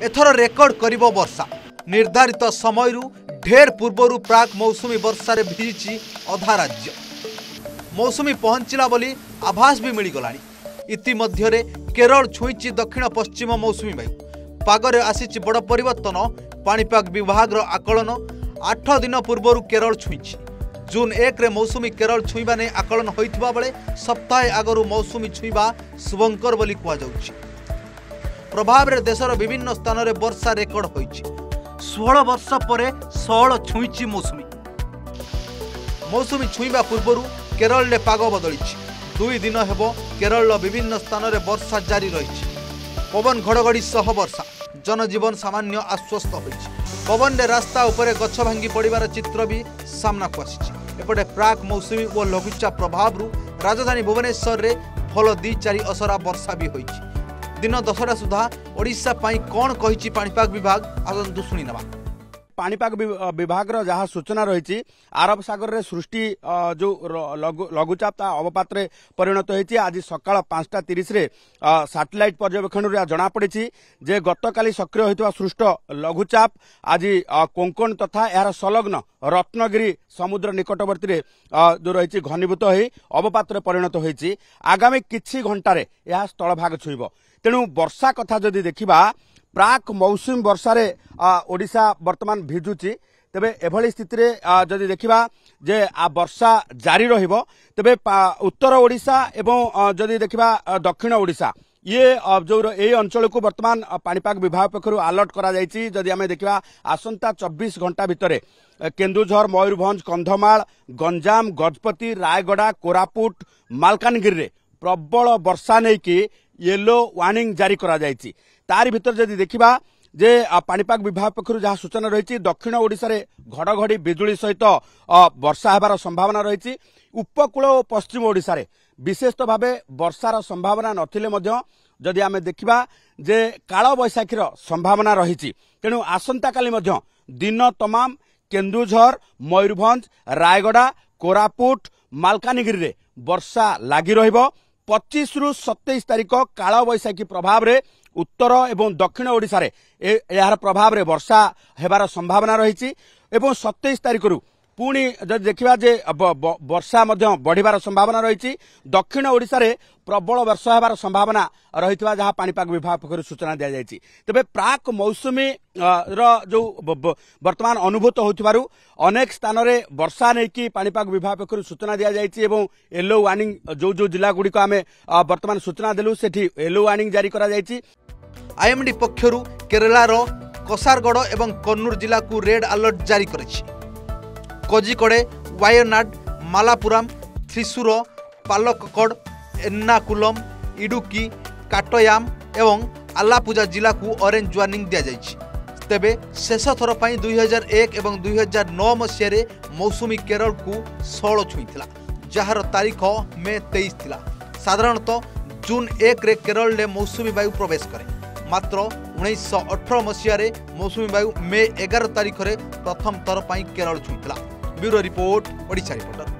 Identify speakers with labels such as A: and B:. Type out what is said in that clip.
A: एथर record करिबो वर्षा निर्धारित समय ढेर पूर्वर प्राक मौसुमी वर्षा भिजी अधा राज्य। मौसुमी पहुंचला बोली आभास भी मिलगलानी। इतिमध्य केरल छुईची दक्षिण पश्चिम मौसुमी वायु पागरे आसीची बड़ परिवर्तन। पाणीपाग विभाग आकलन 8 दिन पूर्वर केरल छुईची। जून 1 रे मौसुमी केरल छुईबा ने आकलन होइथिबा बेले सप्ताहे आगरु मौसुमी छुईबा शुभंकर बोली कुआ जाउची। प्रभाव रे देशर विभिन्न स्थान रे वर्षा रेकर्ड होइची। 16 वर्ष परे 16 छुईची मौसुमी। मौसुमी छुईबा पूर्वर केरल रे पाग बदलिची। 2 दिन हेबो केरल विभिन्न स्थान रे वर्षा जारी रही। पवन घड़घड़ी सह वर्षा जनजीवन सामान्य आश्वस्त होइछि। पवन रे रास्ता उपरे गछ भांगी पड़िबार चित्र भी सामना को आसी। एपटे प्राक मौसुमी और लघुचाप प्रभाव राजधानी भुवनेश्वर रे भल 2-4 असरा वर्षा भी होइछि। दिन 10टा सुधा ओडिशा पाई कोन कहिछि पाणीपाग विभाग आसंतु सुनी नबा।
B: पाणीपाग विभाग जहाँ सूचना रही आरब सागर रे सृष्टि जो लघुचाप अवपात परिणत होती। आज सकाळ 5:30 रे सैटेलाइट पर्यवेक्षण जना पड़ी जे गतकाली सक्रिय होता सृष्ट लघुचाप आज कोंकण तथा यार संलग्न रत्नगिरी समुद्र निकटवर्ती रे जो रही घनीभूत हो अवपात परिणत होती। आगामी किछि घंटारे यह स्थलभाग छुईब। तेणु वर्षा कथा जदि देखिबा प्राक मौसुमी वर्षारे ओडिशा वर्तमान भिजुची। तेबे एभली स्थिति रे जदि देखिबा जे वर्षा जारी रहिबो तेबे उत्तर ओडिशा एवं जदि देखिबा दक्षिण ओडिशा ये जो ए अंचल को वर्तमान पाणीपाग विभाग पक्षरु अलर्ट करा जायछि। जदि आमे देखिबा आसंता 24 घंटा भितरे केन्दुझर मयूरभंज कंधमाल गंजाम गजपति रायगड़ा कोरापुट मालकानगिरी रे प्रबल वर्षा नहीं कि येलो वार्निंग जारी करा जायछि। तारि भितर जदि देखिबा जे पाणीपाग विभाग पक्षरु जहाँ सूचना रही दक्षिण ओडिशा रे घड़घड़ी बिजुली सहित वर्षा हेबार संभावना रही। उपकूल और पश्चिम ओडिशा रे विशेषतः भावे वर्षार संभावना नथिले मध्य जदि आमे देखिबा जे काल बैशाखीर संभावना रही। तेणु आसंता काली मध्य दिन तमाम केन्दुझर मयूरभंज रायगड़ा कोरापुट मालकानगिरी रे वर्षा लागी रहिबो। 25 रु 27 तारिख काल बैशाखी प्रभाव रे उत्तर एवं दक्षिण ओडिशा रे यार प्रभाव रे वर्षा हेबार संभावना रही। एवं 27 तारिख रु पुणी जब देखिबा जे वर्षा मध्य बढ़िबार संभावना रही। दक्षिण ओडिशा रे प्रबल वर्षा हेबार संभावना रहितबा जहाँ पाणीपाग विभाग पक्षरु सूचना दिया जायछि। तबे प्राक मौसुमी जो वर्तमान अनुभूत होथिबारु अनेक स्थान रे वर्षा नै कि पाणीपाग विभाग पक्षरु सूचना दिया जायछि। एवं येलो वार्निंग जो जिला गुडी को आमे वर्तमान सूचना देलु सेठी येलो वार्निंग जारी करा जायछि।
A: आईएमडी पक्षरु केरलार कसारगढ़ एवं कन्नूर जिला को रेड अलर्ट जारी करिछि। कोजिकोडे वायनाड मालापुरम थ्रिसुर पालक्कड एर्नाकुलम इडुक्की काटयाम एवं आलापुजा जिला को ऑरेंज वार्निंग दिया जायछि। तेबे शेष थर पई 2001 एवं 2009 मसीह रे मौसुमी केरल को 16 छुईथिला जार तारीख मे 23 थिला। साधारणतः जून 1 रे केरल रे मौसुमी वायु प्रवेश करे। मात्र 1918 मसीह रे मौसुमी वायु मे 11 तारीख रे प्रथम थर पई केरल छुईथिला। Bureau report Odisha reporter.